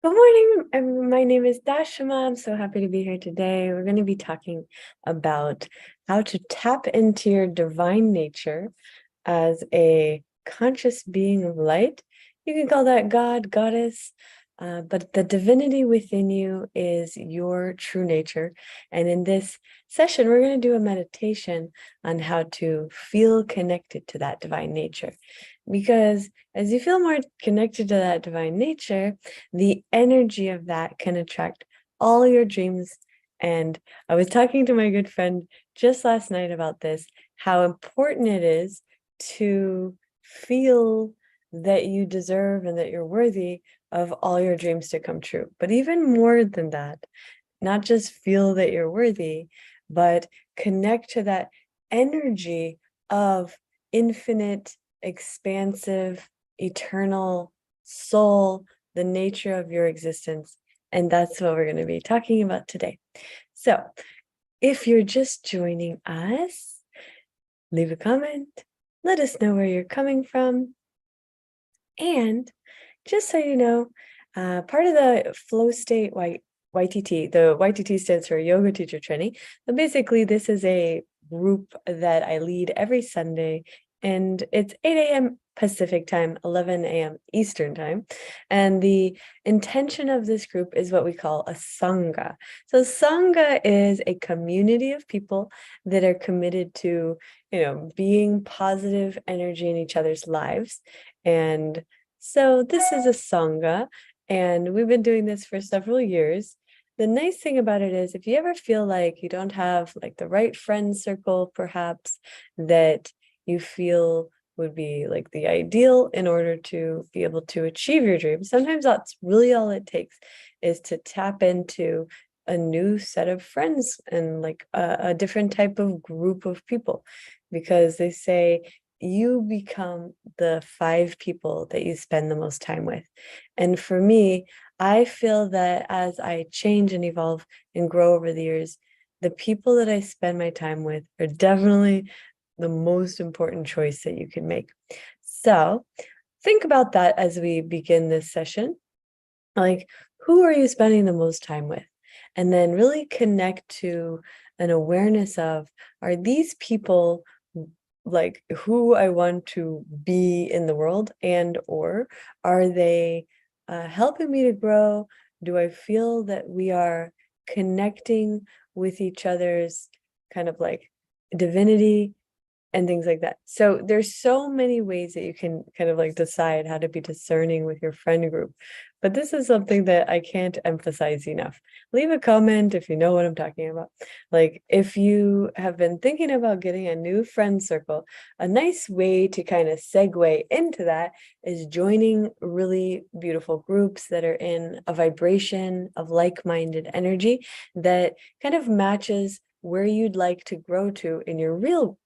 Good morning. My name is Dashama. I'm so happy to be here today. We're going to be talking about how to tap into your divine nature as a conscious being of light. You can call that God, goddess, but the divinity within you is your true nature. And in this session, we're going to do a meditation on how to feel connected to that divine nature. Because as you feel more connected to that divine nature, the energy of that can attract all your dreams. And I was talking to my good friend just last night about this, how important it is to feel that you deserve and that you're worthy of all your dreams to come true. But even more than that, not just feel that you're worthy, but connect to that energy of infinite, expansive, eternal soul, the nature of your existence. And that's what we're going to be talking about today. So if you're just joining us, leave a comment, let us know where you're coming from. And just so you know, part of the flow state YTT, the YTT stands for Yoga Teacher Training. But basically, this is a group that I lead every Sunday, and it's 8 a.m. Pacific time, 11 a.m. Eastern time. And the intention of this group is what we call a Sangha. So Sangha is a community of people that are committed to, being positive energy in each other's lives. And so this is a Sangha, and we've been doing this for several years. The nice thing about it is if you ever feel like you don't have like the right friend circle, perhaps that you feel would be like the ideal in order to be able to achieve your dreams, sometimes that's really all it takes, is to tap into a new set of friends and like a different type of group of people, because they say you become the 5 people that you spend the most time with. And for me, I feel that as I change and evolve and grow over the years, the people that I spend my time with are definitely the most important choice that you can make. So think about that as we begin this session. Like, who are you spending the most time with? And then really connect to an awareness of, are these people like who I want to be in the world, and or are they helping me to grow? Do I feel that we are connecting with each other's kind of like divinity and things like that? So there's so many ways that you can kind of like decide how to be discerning with your friend group. But this is something that I can't emphasize enough. Leave a comment if you know what I'm talking about. Like if you have been thinking about getting a new friend circle, a nice way to kind of segue into that is joining really beautiful groups that are in a vibration of like-minded energy that kind of matches where you'd like to grow to in your real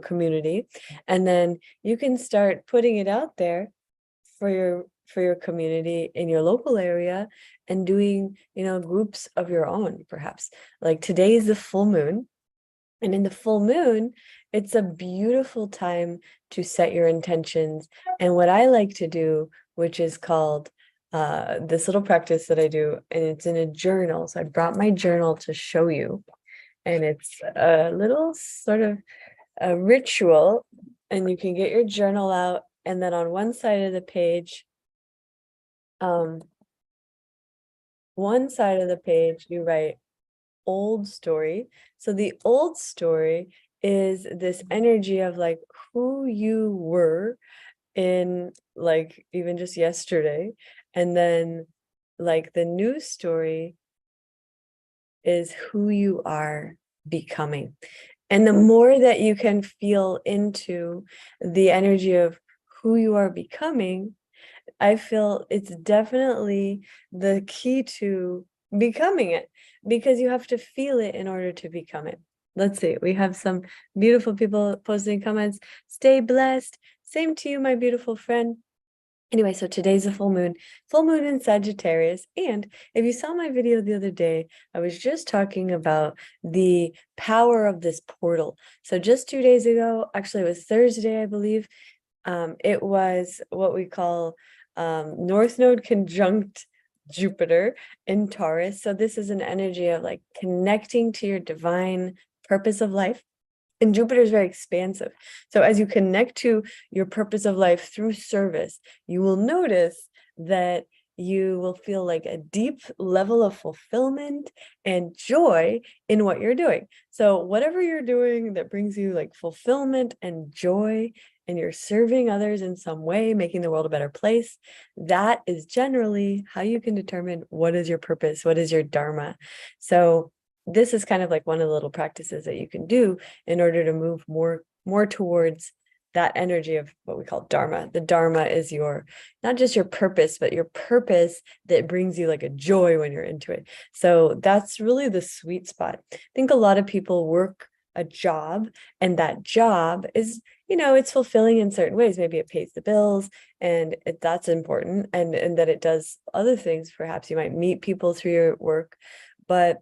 community. And then you can start putting it out there for your community in your local area and doing groups of your own. Perhaps like today is the full moon, and in the full moon it's a beautiful time to set your intentions. And what I like to do, which is called this little practice that I do, and it's in a journal, so I brought my journal to show you, and it's a little sort of a ritual, and you can get your journal out, and then on one side of the page you write old story. So the old story is this energy of like who you were in like even just yesterday, and then like the new story is who you are becoming. And the more that you can feel into the energy of who you are becoming, I feel it's definitely the key to becoming it, because you have to feel it in order to become it. Let's see, we have some beautiful people posting comments. Stay blessed. Same to you, my beautiful friend. Anyway, so today's a full moon in Sagittarius. And if you saw my video the other day, I was just talking about the power of this portal. So just 2 days ago, actually it was Thursday, I believe, it was what we call North Node conjunct Jupiter in Taurus. So this is an energy of like connecting to your divine purpose of life. And Jupiter is very expansive. So as you connect to your purpose of life through service, you will notice that you will feel like a deep level of fulfillment and joy in what you're doing. So whatever you're doing that brings you like fulfillment and joy, and you're serving others in some way, making the world a better place, that is generally how you can determine what is your purpose, what is your Dharma. So this is kind of like one of the little practices that you can do in order to move more towards that energy of what we call Dharma. The Dharma is your, not just your purpose, but your purpose that brings you like a joy when you're into it. So that's really the sweet spot. I think a lot of people work a job, and that job is, it's fulfilling in certain ways. Maybe it pays the bills, and that's important, and that it does other things. Perhaps you might meet people through your work, but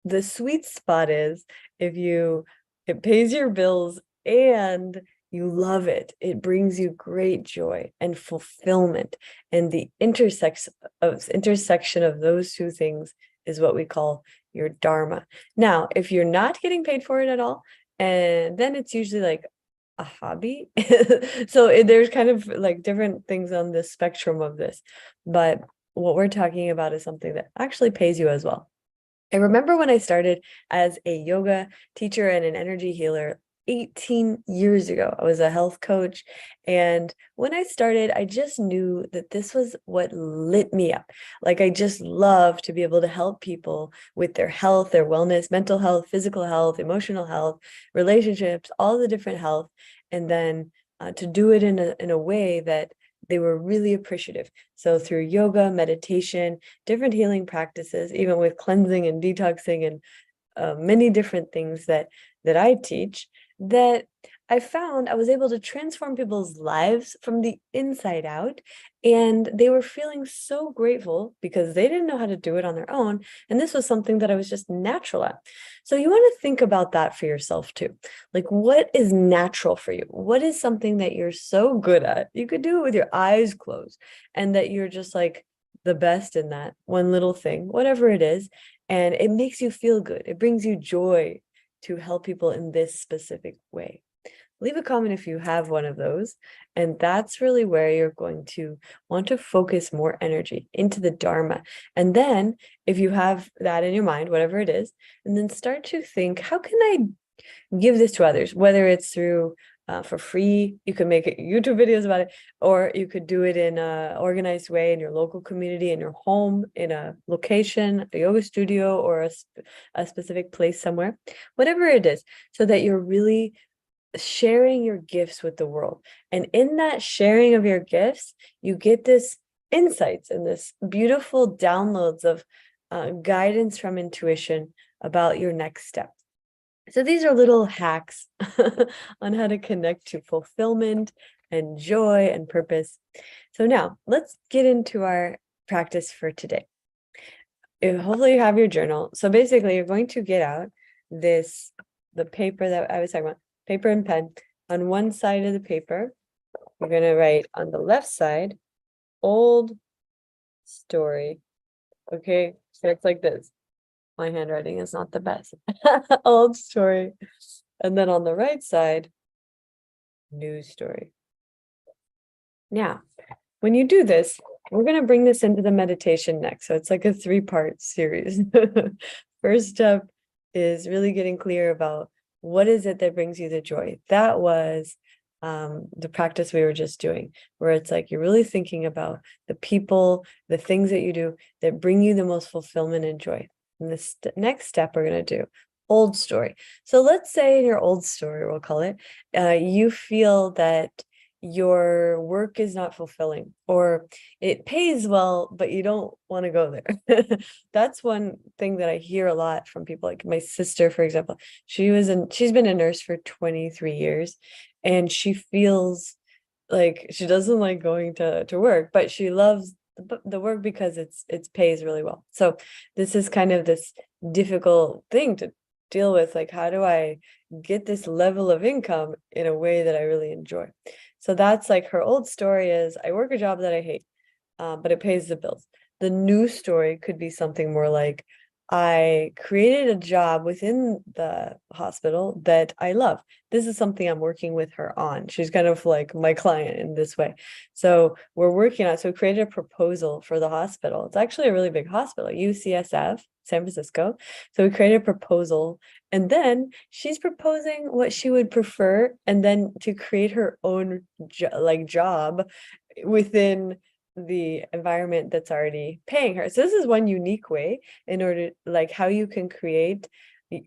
the sweet spot is if it pays your bills and you love it. It brings you great joy and fulfillment. And the intersection of those two things is what we call your Dharma. Now, if you're not getting paid for it at all, and then it's usually like a hobby. So there's kind of like different things on the spectrum of this. But what we're talking about is something that actually pays you as well. I remember when I started as a yoga teacher and an energy healer 18 years ago. I was a health coach. And when I started, I just knew that this was what lit me up. Like, I just love to be able to help people with their health, their wellness, mental health, physical health, emotional health, relationships, all the different health. And then to do it in a way that they were really appreciative. So through yoga, meditation, different healing practices, even with cleansing and detoxing and many different things that I teach, that I found I was able to transform people's lives from the inside out. And they were feeling so grateful because they didn't know how to do it on their own. And this was something that I was just natural at. So you want to think about that for yourself too. Like, what is natural for you? What is something that you're so good at? You could do it with your eyes closed, and that you're just like the best in that one little thing, whatever it is. And it makes you feel good. It brings you joy to help people in this specific way. Leave a comment if you have one of those. And that's really where you're going to want to focus more energy into the Dharma. And then if you have that in your mind, whatever it is, and then start to think, how can I give this to others? Whether it's through for free, you can make YouTube videos about it, or you could do it in an organized way in your local community, in your home, in a location, a yoga studio, or a specific place somewhere, whatever it is, so that you're really sharing your gifts with the world. And in that sharing of your gifts, you get this insights and this beautiful downloads of guidance from intuition about your next step. So these are little hacks on how to connect to fulfillment and joy and purpose. So now let's get into our practice for today. Hopefully you have your journal. So basically you're going to get out the paper that I was talking about, paper and pen. On one side of the paper, you're going to write on the left side, old story. Okay, so it's like this. My handwriting is not the best. Old story. And then on the right side, new story. Now, when you do this, we're going to bring this into the meditation next. So it's like a 3-part series. First step is really getting clear about what is it that brings you the joy. That was the practice we were just doing, where it's like you're really thinking about the people, the things that you do that bring you the most fulfillment and joy. And this next step we're going to do, old story. So let's say in your old story, we'll call it, you feel that your work is not fulfilling, or it pays well, but you don't want to go there. That's one thing that I hear a lot from people. Like my sister, for example, she's been a nurse for 23 years, and she feels like she doesn't like going to work, but she loves the work because it pays really well. So this is kind of this difficult thing to deal with. Like, how do I get this level of income in a way that I really enjoy? So that's like her old story is, I work a job that I hate, but it pays the bills. the new story could be something more like, I created a job within the hospital that I love. This is something I'm working with her on. She's kind of like my client in this way. So we're working on, so we created a proposal for the hospital. It's actually a really big hospital, UCSF, San Francisco. So we created a proposal, and then she's proposing what she would prefer, and then to create her own job within the environment that's already paying her. So this is one unique way in order, like, how you can create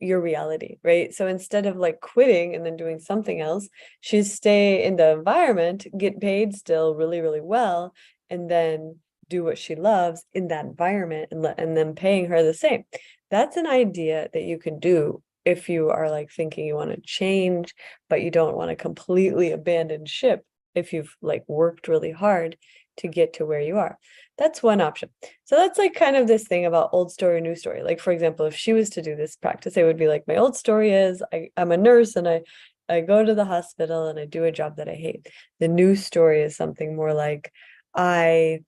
your reality, right? So instead of like quitting and then doing something else, she's stay in the environment, get paid still really, really well, and then do what she loves in that environment, and then paying her the same. That's an idea that you can do if you are like thinking you want to change, but you don't want to completely abandon ship if you've like worked really hard to get to where you are. That's one option. So that's like kind of this thing about old story, new story. Like, for example, if she was to do this practice, it would be like, my old story is I'm a nurse and I go to the hospital and I do a job that I hate. The new story is something more like, I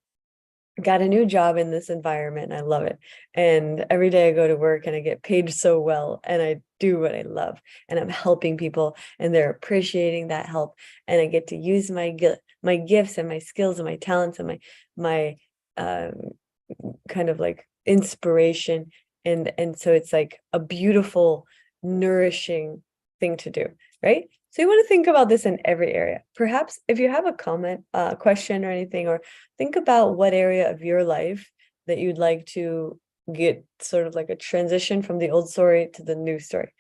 got a new job in this environment and I love it. And every day I go to work and I get paid so well and I do what I love and I'm helping people and they're appreciating that help. And I get to use my gifts and my skills and my talents and my kind of like inspiration. And so it's like a beautiful, nourishing thing to do, right? So you want to think about this in every area. Perhaps if you have a comment, question or anything, or think about what area of your life that you'd like to get sort of like a transition from the old story to the new story.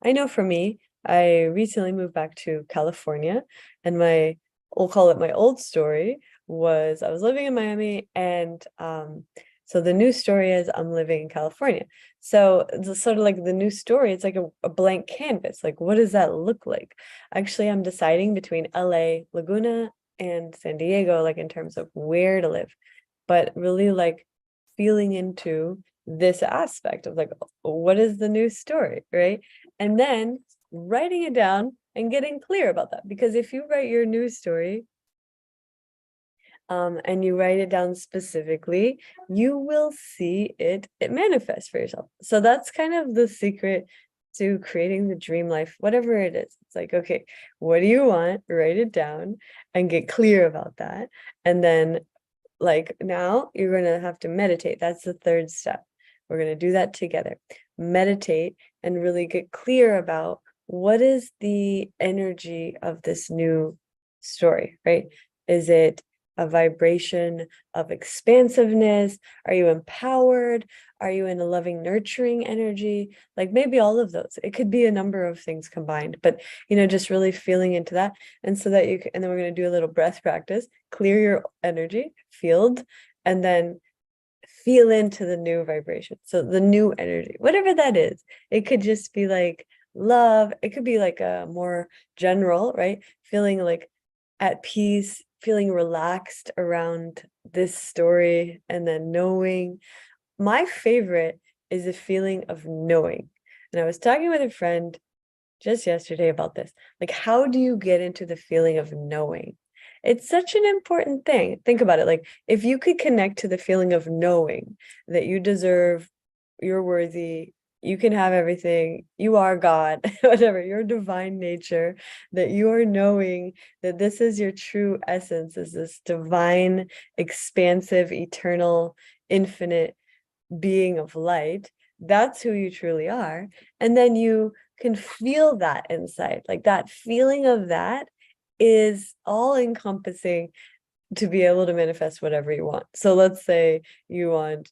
I know for me, I recently moved back to California, and we'll call it my old story was I was living in Miami, and so the new story is I'm living in California. So it's sort of like the new story, it's like a blank canvas. Like, what does that look like? Actually, I'm deciding between LA, Laguna, and San Diego, like in terms of where to live, but really like feeling into this aspect of like, what is the new story, right? And then writing it down and getting clear about that. Because if you write your news story, and you write it down specifically, you will see it manifest for yourself. So that's kind of the secret to creating the dream life, whatever it is. It's like, okay, what do you want? Write it down and get clear about that. And then like now you're going to have to meditate. That's the third step. We're going to do that together. Meditate and really get clear about what is the energy of this new story, right? Is it a vibration of expansiveness? Are you empowered? Are you in a loving, nurturing energy? Like maybe all of those. It could be a number of things combined, but just really feeling into that. And so that you can, and then we're going to do a little breath practice, clear your energy field, and then feel into the new vibration. So the new energy, whatever that is, it could just be like love. It could be like a more general, right? Feeling like at peace, feeling relaxed around this story, and then knowing. My favorite is the feeling of knowing. And I was talking with a friend just yesterday about this. Like, how do you get into the feeling of knowing? It's such an important thing. Think about it. Like, if you could connect to the feeling of knowing that you deserve, you're worthy, you can have everything, you are God, whatever, your divine nature, that you are knowing that this is your true essence, is this divine, expansive, eternal, infinite being of light. That's who you truly are. And then you can feel that inside, like that feeling of that is all encompassing to be able to manifest whatever you want. So let's say you want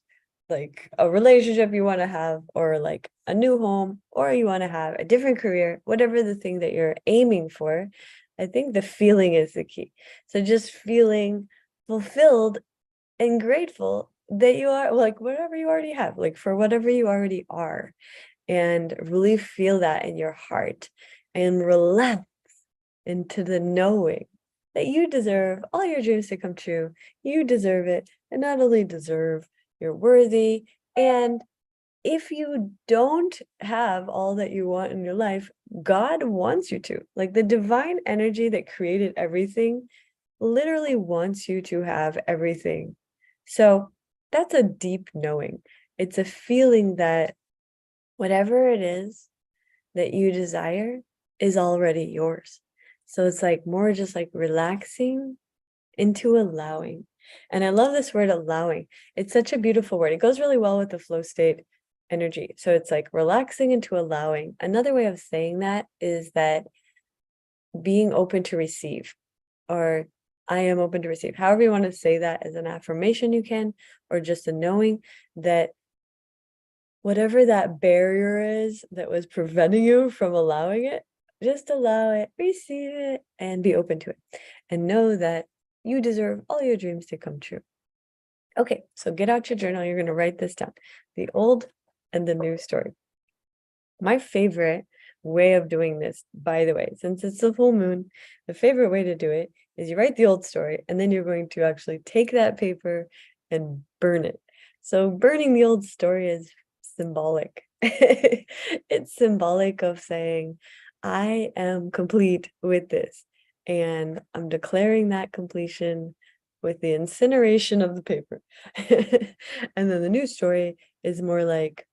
like a relationship you want to have, or like a new home, or you want to have a different career, whatever the thing that you're aiming for. I think the feeling is the key. So just feeling fulfilled and grateful that you are like whatever you already have, like for whatever you already are, and really feel that in your heart and relax into the knowing that you deserve all your dreams to come true. You deserve it, and not only deserve, you're worthy. And if you don't have all that you want in your life, God wants you to. Like the divine energy that created everything literally wants you to have everything. So that's a deep knowing. It's a feeling that whatever it is that you desire is already yours. So it's like more just like relaxing into allowing. And I love this word allowing. It's such a beautiful word. It goes really well with the flow state energy. So it's like relaxing into allowing. Another way of saying that is that being open to receive, or I am open to receive. However you want to say that as an affirmation, you can, or just a knowing that whatever that barrier is that was preventing you from allowing it, just allow it, receive it, and be open to it. And know that you deserve all your dreams to come true. Okay, so get out your journal. You're going to write this down. The old and the new story. My favorite way of doing this, by the way, since it's the full moon, the favorite way to do it is you write the old story, and then you're going to actually take that paper and burn it. So burning the old story is symbolic. It's symbolic of saying, I am complete with this, and I'm declaring that completion with the incineration of the paper. And then the new story is more like,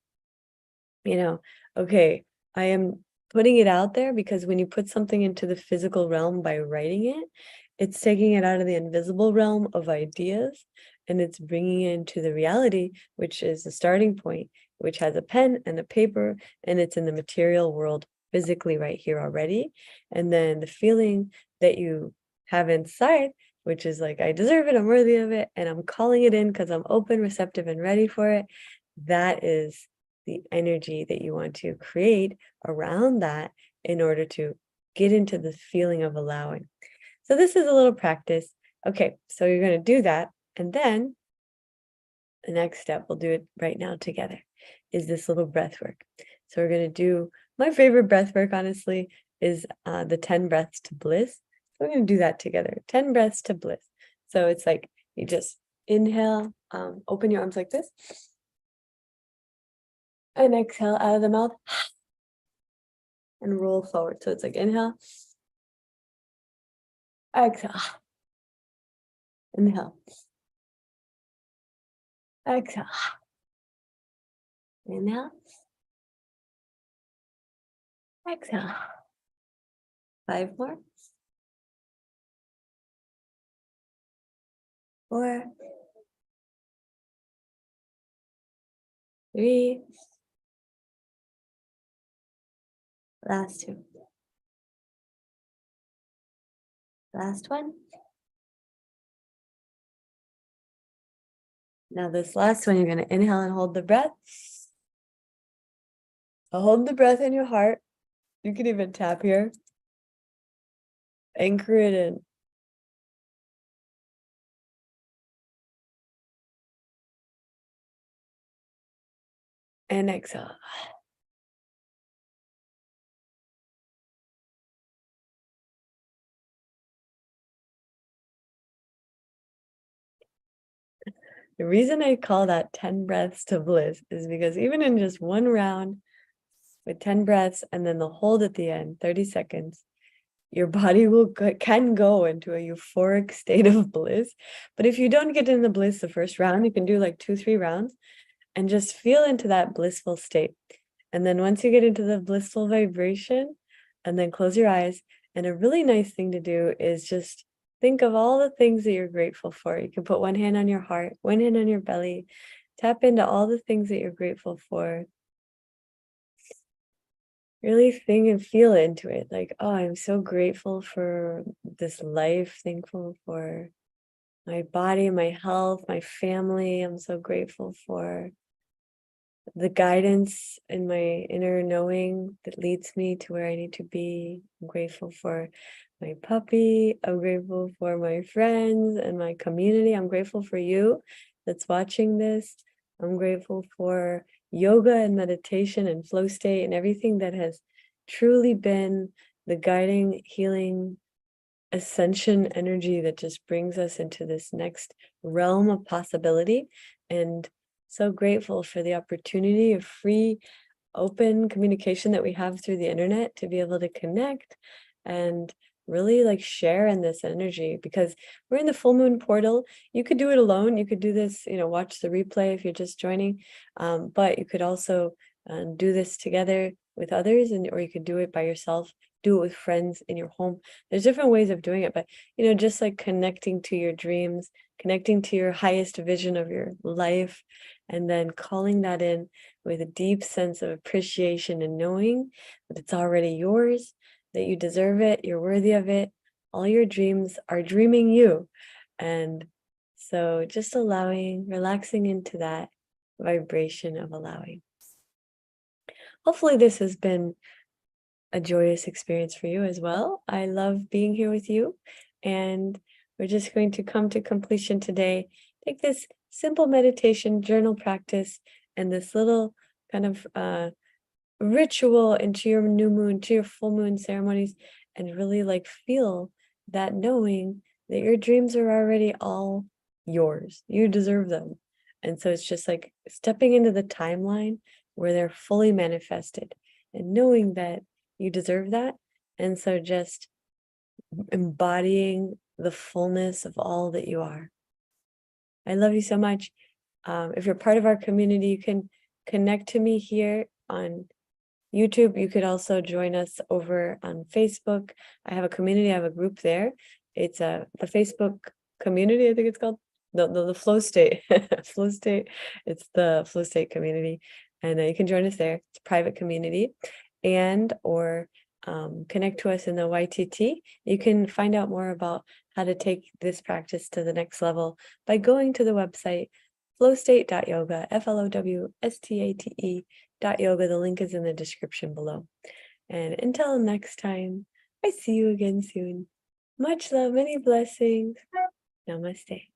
okay, I am putting it out there, because when you put something into the physical realm by writing it, it's taking it out of the invisible realm of ideas, and it's bringing it into the reality, which is the starting point, which has a pen and a paper, and it's in the material world physically right here already. And then the feeling that you have inside, which is like, I deserve it, I'm worthy of it, and I'm calling it in because I'm open, receptive, and ready for it. That is the energy that you want to create around that in order to get into the feeling of allowing. So this is a little practice. Okay, so you're going to do that. And then the next step, we'll do it right now together, is this little breath work. So we're going to do, my favorite breath work, honestly, is the 10 breaths to bliss. So we're going to do that together. 10 breaths to bliss. So it's like you just inhale, open your arms like this. And exhale out of the mouth and roll forward. So it's like inhale, exhale, inhale, exhale, inhale, exhale. 5 more. 4, 3, last 2. Last one. Now this last one, you're going to inhale and hold the breath. Hold the breath in your heart. You can even tap here. Anchor it in. And exhale. The reason I call that 10 breaths to bliss is because even in just one round with 10 breaths and then the hold at the end, 30 seconds, your body can go into a euphoric state of bliss. But if you don't get in the bliss the first round, you can do like 2-3 rounds and just feel into that blissful state. And then once you get into the blissful vibration, and then close your eyes. And a really nice thing to do is just think of all the things that you're grateful for. You can put one hand on your heart, one hand on your belly, tap into all the things that you're grateful for. Really think and feel into it. Like, oh, I'm so grateful for this life, thankful for my body, my health, my family. I'm so grateful for the guidance in my inner knowing that leads me to where I need to be. I'm grateful for my puppy. I'm grateful for my friends and my community. I'm grateful for you that's watching this. I'm grateful for yoga and meditation and flow state and everything that has truly been the guiding, healing, ascension energy that just brings us into this next realm of possibility. And so grateful for the opportunity of free, open communication that we have through the internet to be able to connect and really like share in this energy, because we're in the full moon portal. You could do it alone. You could do this, watch the replay if you're just joining. But you could also do this together with others, or you could do it by yourself, do it with friends in your home. There's different ways of doing it, but just like connecting to your dreams, connecting to your highest vision of your life, and then calling that in with a deep sense of appreciation and knowing that it's already yours, that you deserve it, you're worthy of it. All your dreams are dreaming you. And so just relaxing into that vibration of allowing. Hopefully this has been a joyous experience for you as well. I love being here with you, and we're just going to come to completion today. Take this simple meditation journal practice and this little kind of ritual into your new moon, to your full moon ceremonies, and really like feel that knowing that your dreams are already all yours. You deserve them. And so it's just like stepping into the timeline where they're fully manifested and knowing that you deserve that. And so just embodying the fullness of all that you are. I love you so much. If you're part of our community, you can connect to me here on YouTube. You could also join us over on Facebook. I have a community, I have a group there. It's the Facebook community, I think it's called. The Flow State. Flow State. It's the Flow State community. And you can join us there. It's a private community. Or connect to us in the YTT. You can find out more about how to take this practice to the next level by going to the website flowstate.yoga, flowstate.yoga. The link is in the description below. And until next time, I see you again soon. Much love, many blessings. Namaste.